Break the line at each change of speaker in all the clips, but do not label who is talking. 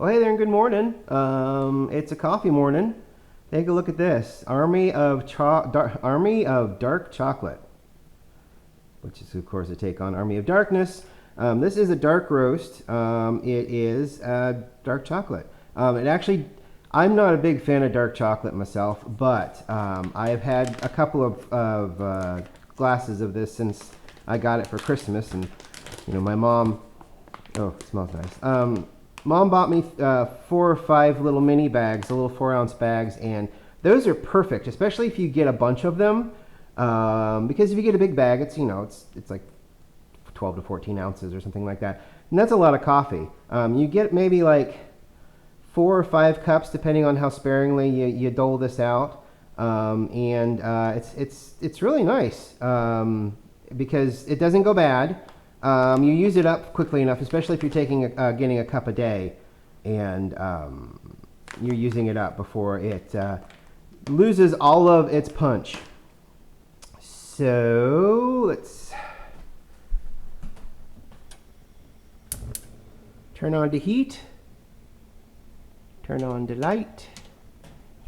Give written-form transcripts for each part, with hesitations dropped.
Oh, hey there, and good morning. It's a coffee morning. Take a look at this. Army of Dark Chocolate, which is, of course, a take on Army of Darkness. This is a dark roast. It is dark chocolate. I'm not a big fan of dark chocolate myself, but I have had a couple of glasses of this since I got it for Christmas, and my mom. Oh, it smells nice. Mom bought me 4 or 5 little mini bags, the little 4-ounce bags, and those are perfect, especially if you get a bunch of them. Because if you get a big bag, it's like 12 to 14 ounces or something like that, and that's a lot of coffee. You get maybe like 4 or 5 cups, depending on how sparingly you dole this out, and it's really nice because it doesn't go bad. You use it up quickly enough, especially if you're getting a cup a day, and you're using it up before it loses all of its punch. So let's turn on the heat, turn on the light.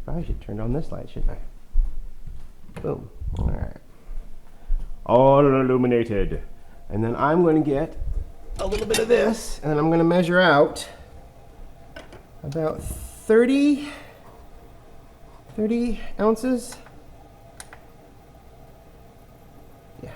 Probably should turn on this light, shouldn't I? Boom. All right. All illuminated. And then I'm going to get a little bit of this, and then I'm going to measure out about 30 ounces. Yeah.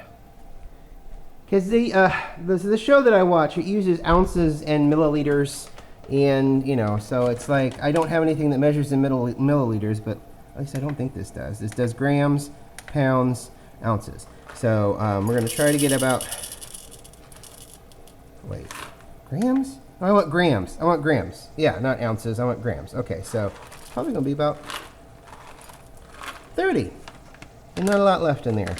Because the show that I watch, it uses ounces and milliliters, and, so it's like I don't have anything that measures in milliliters, but at least I don't think this does. This does grams, pounds, ounces. So we're going to try to get about... Wait, grams? Oh, I want grams. Yeah, not ounces. I want grams. Okay, so probably going to be about 30. And not a lot left in there.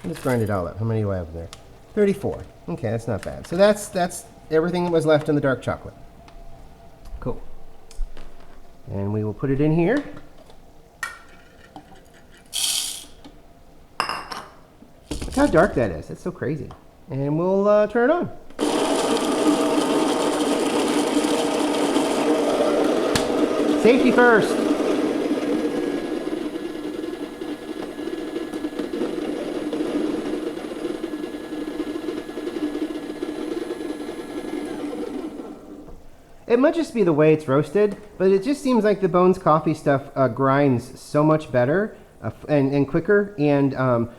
Let's grind it all up. How many do I have in there? 34. Okay, that's not bad. So that's everything that was left in the dark chocolate. Cool. And we will put it in here. Look how dark that is. That's so crazy. And we'll turn it on. Safety first. It might just be the way it's roasted, but it just seems like the Bones Coffee stuff grinds so much better and quicker. And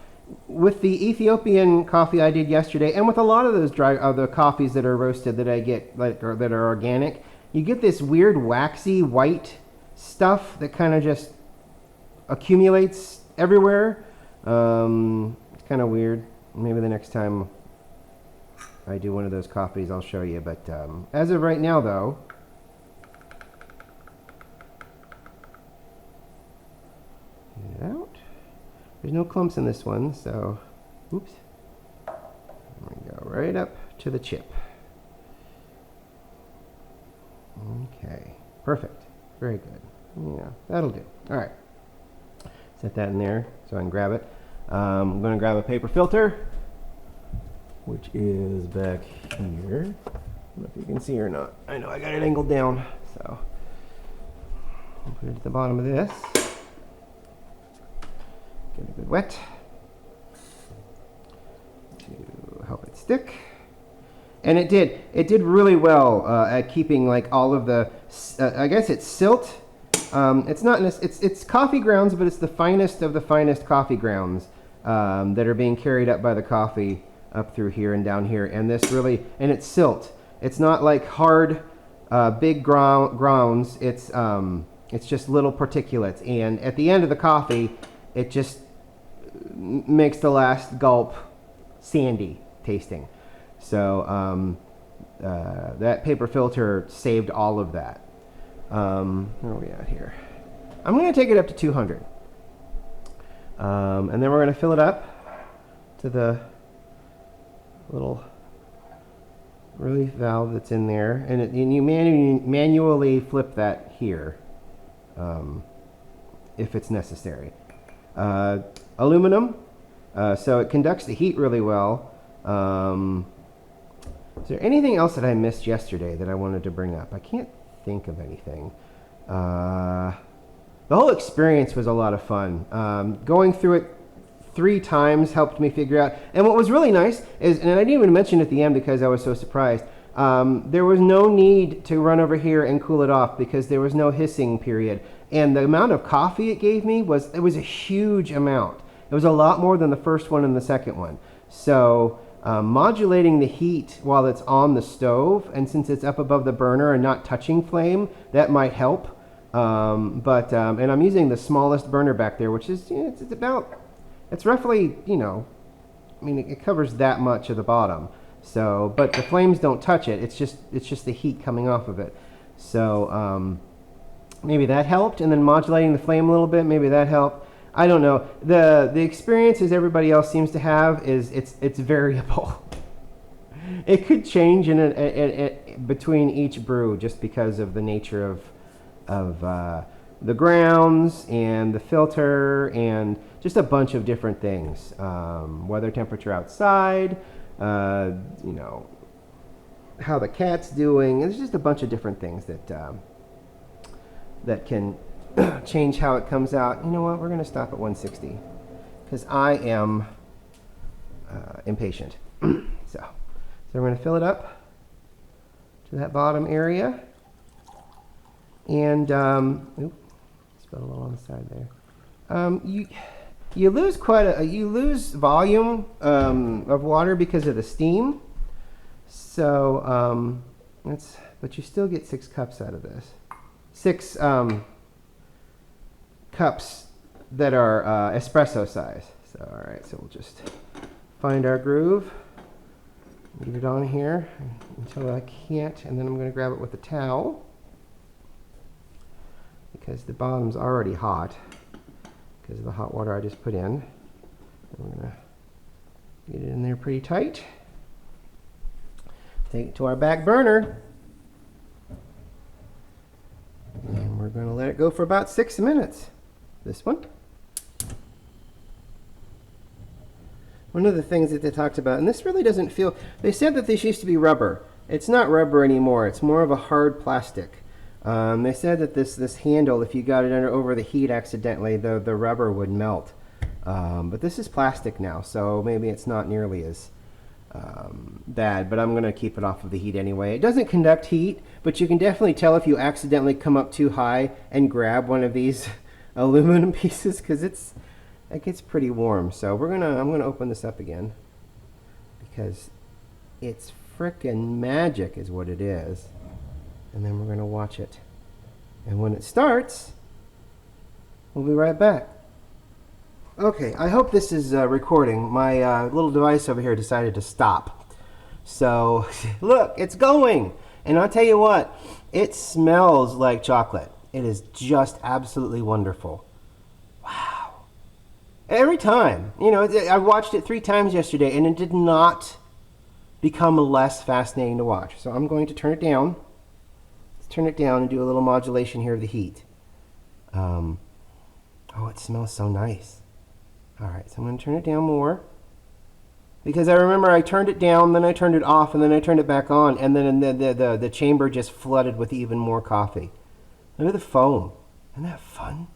with the Ethiopian coffee I did yesterday, and with a lot of those the coffees that are roasted that I get, that are organic, you get this weird waxy white stuff that kind of just accumulates everywhere. It's kind of weird. Maybe the next time I do one of those coffees, I'll show you. But as of right now, though, get it out. There's no clumps in this one, so oops. We go right up to the chip. Okay, perfect. Very good. Yeah, that'll do. All right. Set that in there so I can grab it. I'm going to grab a paper filter, which is back here. I don't know if you can see or not. I know I got it angled down, so I'll put it at the bottom of this. Get a good wet to help it stick. And it did really well at keeping like all of the, I guess it's silt. It's coffee grounds, but it's the finest of the finest coffee grounds that are being carried up by the coffee up through here and down here. And it's silt. It's not like hard, big grounds. It's just little particulates. And at the end of the coffee, it just makes the last gulp sandy tasting. So that paper filter saved all of that. Where are we at here? I'm going to take it up to 200. And then we're going to fill it up to the little relief valve that's in there. And you manually flip that here if it's necessary. Aluminum, so it conducts the heat really well. Is there anything else that I missed yesterday that I wanted to bring up? I can't think of anything. The whole experience was a lot of fun. Going through it 3 times helped me figure out. And what was really nice is, and I didn't even mention at the end because I was so surprised, there was no need to run over here and cool it off because there was no hissing period. And the amount of coffee it gave me was a huge amount. It was a lot more than the first one and the second one. So modulating the heat while it's on the stove, and since it's up above the burner and not touching flame, that might help. And I'm using the smallest burner back there, which is, it's roughly, it covers that much of the bottom. So, but the flames don't touch it. It's just the heat coming off of it. So maybe that helped, and then modulating the flame a little bit, maybe that helped. I don't know. The experience, as everybody else seems to have, is it's variable. It could change between each brew just because of the nature of the grounds and the filter and just a bunch of different things. Weather temperature outside, how the cat's doing. There's just a bunch of different things that can change how it comes out. You know what? We're going to stop at 160 because I am impatient. So we're going to fill it up to that bottom area. And spilled a little on the side there. You lose volume of water because of the steam. So but you still get 6 cups out of this. 6 cups that are espresso size. So all right, so we'll just find our groove, get it on here until I can't, and then I'm going to grab it with a towel because the bottom's already hot because of the hot water I just put in. And we're going to get it in there pretty tight. Take it to our back burner. And we're going to let it go for about 6 minutes. This one. One of the things that they talked about, and this really doesn't feel, they said that this used to be rubber. It's not rubber anymore. It's more of a hard plastic. They said that this handle, if you got it over the heat accidentally, the rubber would melt. But this is plastic now, so maybe it's not nearly as bad, but I'm going to keep it off of the heat anyway. It doesn't conduct heat, but you can definitely tell if you accidentally come up too high and grab one of these aluminum pieces because it gets pretty warm. So I'm gonna open this up again because it's frickin' magic is what it is. And then we're gonna watch it. And when it starts, we'll be right back. Okay, I hope this is recording. My little device over here decided to stop. So look, it's going. And I'll tell you what, it smells like chocolate. It is just absolutely wonderful. Wow. Every time. I watched it 3 times yesterday and it did not become less fascinating to watch. So I'm going to turn it down. Let's turn it down and do a little modulation here of the heat. Oh, it smells so nice. All right, so I'm going to turn it down more. Because I remember I turned it down, then I turned it off, and then I turned it back on, and then the chamber just flooded with even more coffee. Look at the foam. Isn't that fun?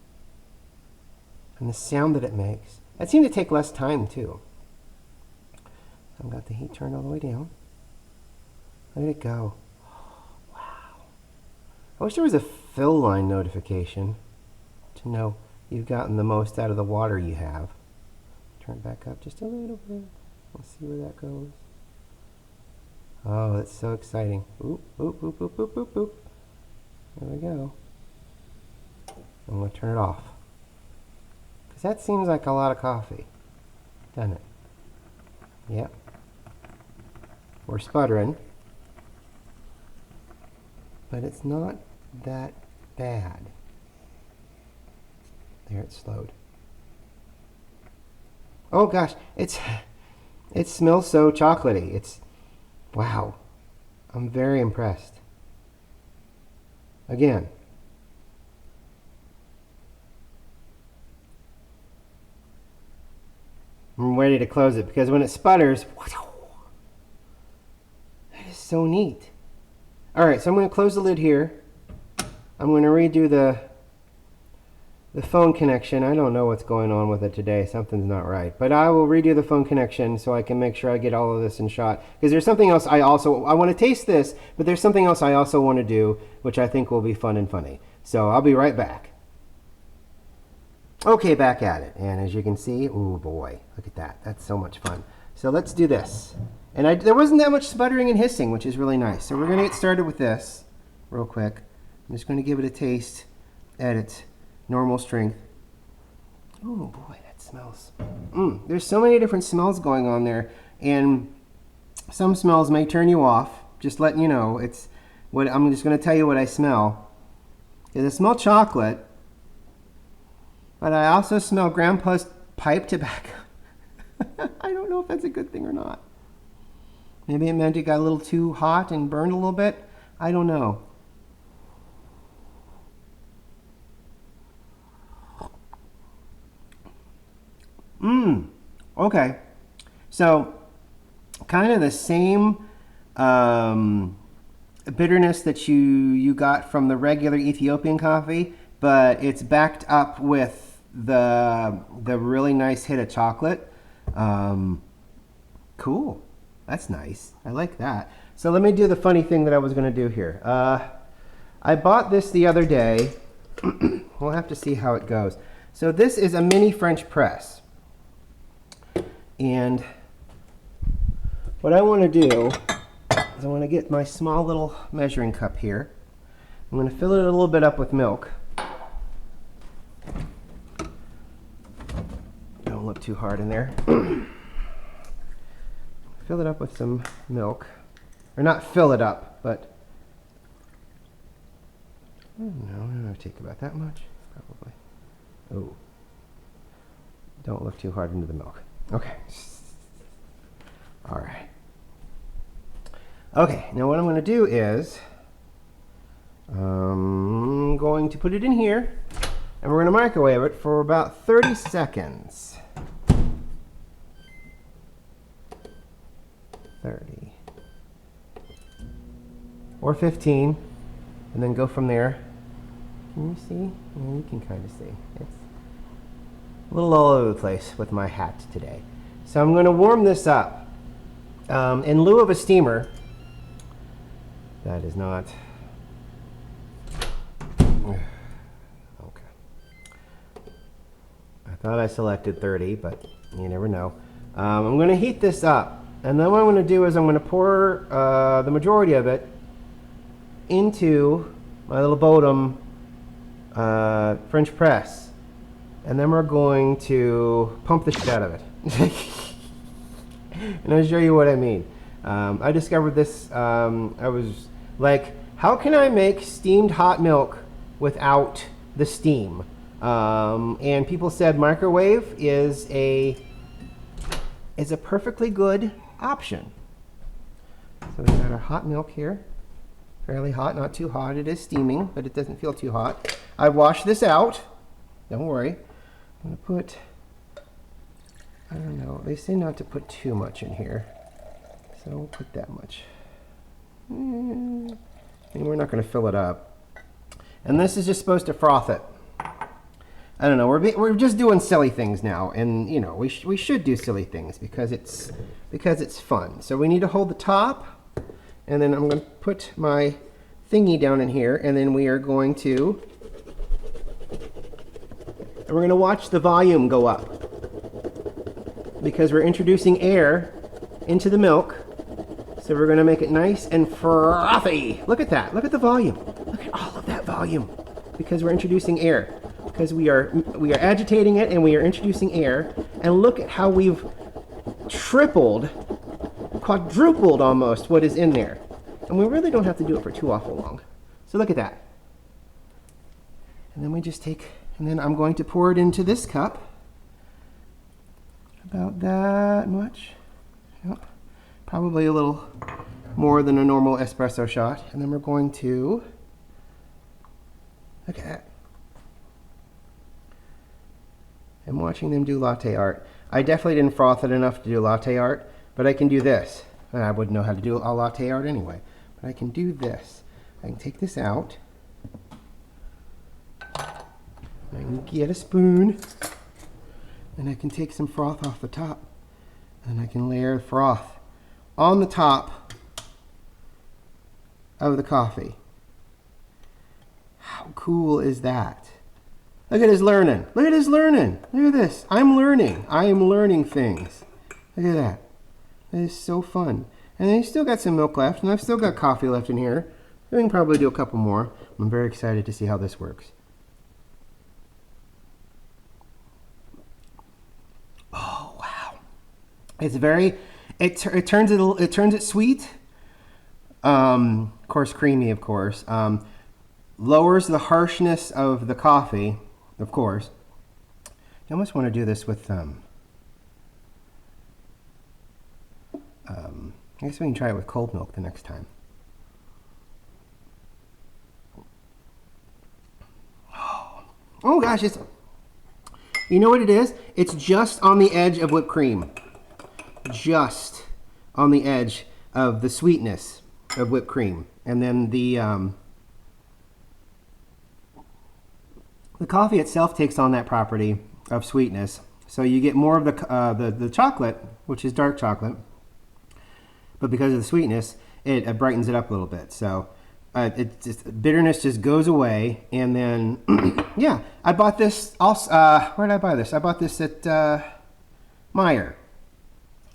And the sound that it makes. That seemed to take less time, too. I've got the heat turned all the way down. Look at it go. Wow. I wish there was a fill line notification to know you've gotten the most out of the water you have. Turn it back up just a little bit. Let's see where that goes. Oh, that's so exciting. Oop, oop, oop, oop, oop, oop, oop. There we go. I'm going to turn it off. Because that seems like a lot of coffee, doesn't it? Yep. We're sputtering. But it's not that bad. There, it slowed. Oh gosh, it smells so chocolatey. Wow. I'm very impressed. Again. I'm ready to close it because when it sputters, that is so neat. All right, so I'm going to close the lid here I'm going to redo the phone connection. I don't know what's going on with it today. Something's not right. But I will redo the phone connection so I can make sure I get all of this in shot. Because there's something else I want to taste this, but there's something else I also want to do, which I think will be fun and funny. So I'll be right back. Okay, back at it. And as you can see, oh boy, look at that. That's so much fun. So let's do this. And there wasn't that much sputtering and hissing, which is really nice. So we're going to get started with this real quick. I'm just going to give it a taste at its normal strength. Oh boy, that smells. There's so many different smells going on there, and some smells may turn you off. Just letting you know, it's what I'm just going to tell you what I smell. I smell chocolate, but I also smell Grandpa's pipe tobacco. I don't know if that's a good thing or not. Maybe it meant it got a little too hot and burned a little bit. I don't know. Okay. So, kind of the same bitterness that you got from the regular Ethiopian coffee, but it's backed up with the really nice hit of chocolate. Cool. That's nice. I like that. So let me do the funny thing that I was going to do here. I bought this the other day. We'll have to see how it goes. So this is a mini French press. And what I want to do is I want to get my small little measuring cup here. I'm going to fill it a little bit up with milk. Don't look too hard in there. Fill it up with some milk. Or not fill it up, but I don't know, it don't take about that much, probably. Oh. Don't look too hard into the milk. Okay. All right. Okay, now what I'm going to do is I'm going to put it in here, and we're going to microwave it for about 30 seconds. 30. Or 15, and then go from there. Can you see? Yeah, you can kind of see. It's a little all over the place with my hat today. So I'm going to warm this up. In lieu of a steamer, that is not... Okay. I thought I selected 30, but you never know. I'm going to heat this up. And then what I'm going to do is I'm going to pour the majority of it into my little Bodum French press. And then we're going to pump the shit out of it. And I'll show you what I mean. I discovered this, I was like, how can I make steamed hot milk without the steam? And people said microwave is a perfectly good option. So we've got our hot milk here. Fairly hot, not too hot. It is steaming, but it doesn't feel too hot. I washed this out. Don't worry. I'm going to put, I don't know, they say not to put too much in here. So we'll put that much. And we're not going to fill it up. And this is just supposed to froth it. I don't know, we're just doing silly things now, and you know, we should do silly things because it's fun. So we need to hold the top, and then I'm going to put my thingy down in here, and then we're going to watch the volume go up because we're introducing air into the milk. So we're going to make it nice and frothy. Look at that. Look at the volume. Look at all of that volume because we're introducing air. Because we are agitating it and we are introducing air, and look at how we've tripled, quadrupled almost what is in there, and we really don't have to do it for too awful long. So look at that, and then we just take, and then I'm going to pour it into this cup, about that much, yep. Probably a little more than a normal espresso shot, and then we're going to look at that. I'm watching them do latte art. I definitely didn't froth it enough to do latte art, but I can do this. I wouldn't know how to do a latte art anyway, but I can do this. I can take this out, can get a spoon, and I can take some froth off the top, and I can layer froth on the top of the coffee. How cool is that? Look at his learning. Look at his learning. Look at this. I'm learning. I am learning things. Look at that. That is so fun. And then he's still got some milk left, and I've still got coffee left in here. We can probably do a couple more. I'm very excited to see how this works. Oh wow! It's very. It turns it sweet. Of course, creamy. Of course, lowers the harshness of the coffee. Of course. I almost want to do this with I guess we can try it with cold milk the next time. Oh gosh, it's, you know what it is? It's just on the edge of whipped cream. Just on the edge of the sweetness of whipped cream. And then the coffee itself takes on that property of sweetness. So you get more of the chocolate, which is dark chocolate. But because of the sweetness, it brightens it up a little bit. So bitterness just goes away. And then, yeah, I bought this also. Where did I buy this? I bought this at Meijer.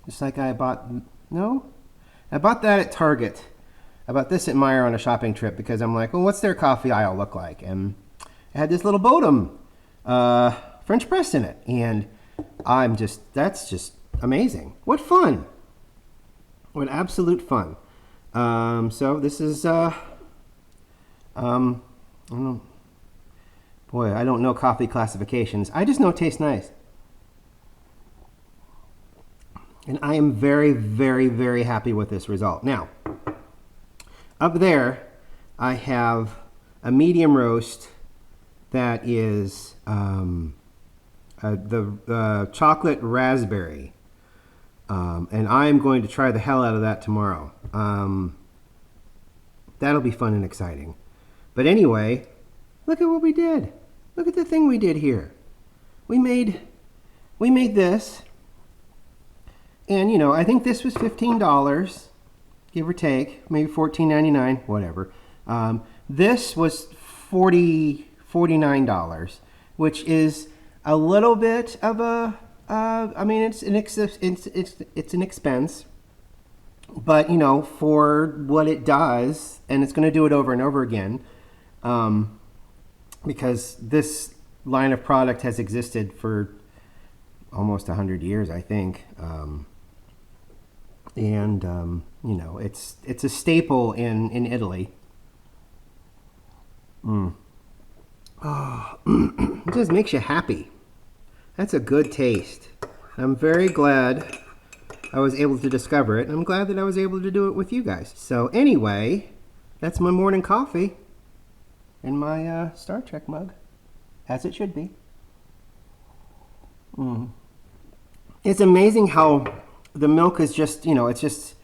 Just like I bought that at Target. I bought this at Meijer on a shopping trip because I'm like, well, what's their coffee aisle look like? And it had this little Bodum French press in it. And that's just amazing. What fun. What absolute fun. So this is, I don't know. Boy, I don't know coffee classifications. I just know it tastes nice. And I am very, very, very happy with this result. Now, up there, I have a medium roast that is the chocolate raspberry. And I'm going to try the hell out of that tomorrow. That'll be fun and exciting. But anyway, look at what we did. Look at the thing we did here. We made this. And, you know, I think this was $15, give or take. Maybe $14.99, whatever. This was $49, which is a little bit of a... I mean, it's an expense, but you know, for what it does, and it's going to do it over and over again, because this line of product has existed for almost 100 years, I think, and you know, it's a staple in Italy. Oh, it just makes you happy. That's a good taste. I'm very glad I was able to discover it, and I'm glad that I was able to do it with you guys. So anyway, that's my morning coffee in my Star Trek mug, as it should be. It's amazing how the milk is just, you know, it's just,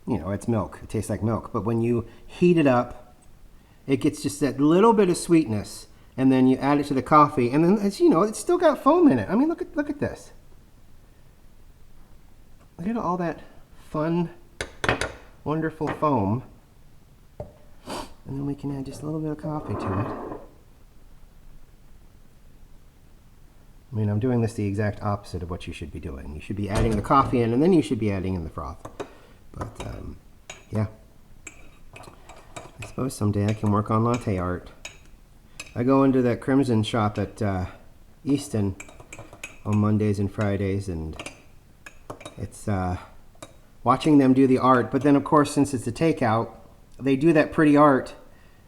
you know, it's milk. It tastes like milk. But when you heat it up, it gets just that little bit of sweetness. And then you add it to the coffee, and then it's, you know, it's still got foam in it. I mean, look at this. Look at all that fun, wonderful foam. And then we can add just a little bit of coffee to it. I mean, I'm doing this the exact opposite of what you should be doing. You should be adding the coffee in, and then you should be adding in the froth. But, yeah. I suppose someday I can work on latte art. I go into that Crimson shop at Easton on Mondays and Fridays, and it's watching them do the art. But then, of course, since it's a takeout, they do that pretty art,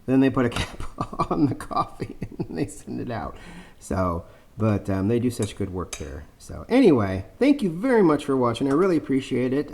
then they put a cap on the coffee and they send it out. So, but they do such good work there. So anyway, thank you very much for watching. I really appreciate it.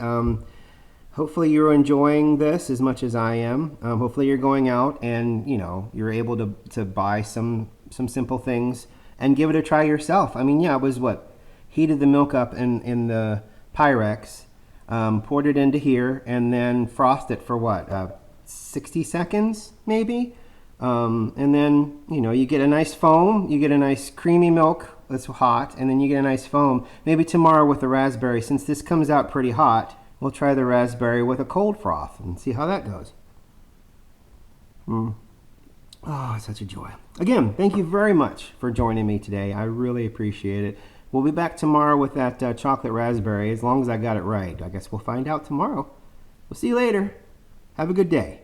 Hopefully you're enjoying this as much as I am. Hopefully you're going out and, you know, you're able to buy some simple things and give it a try yourself. I mean, yeah, it was what? Heated the milk up in the Pyrex, poured it into here, and then frothed it for what? 60 seconds, maybe? And then, you know, you get a nice foam, you get a nice creamy milk that's hot, and then you get a nice foam. Maybe tomorrow with the raspberry, since this comes out pretty hot, we'll try the raspberry with a cold froth and see how that goes. Oh, it's such a joy. Again, thank you very much for joining me today. I really appreciate it. We'll be back tomorrow with that chocolate raspberry, as long as I got it right. I guess we'll find out tomorrow. We'll see you later. Have a good day.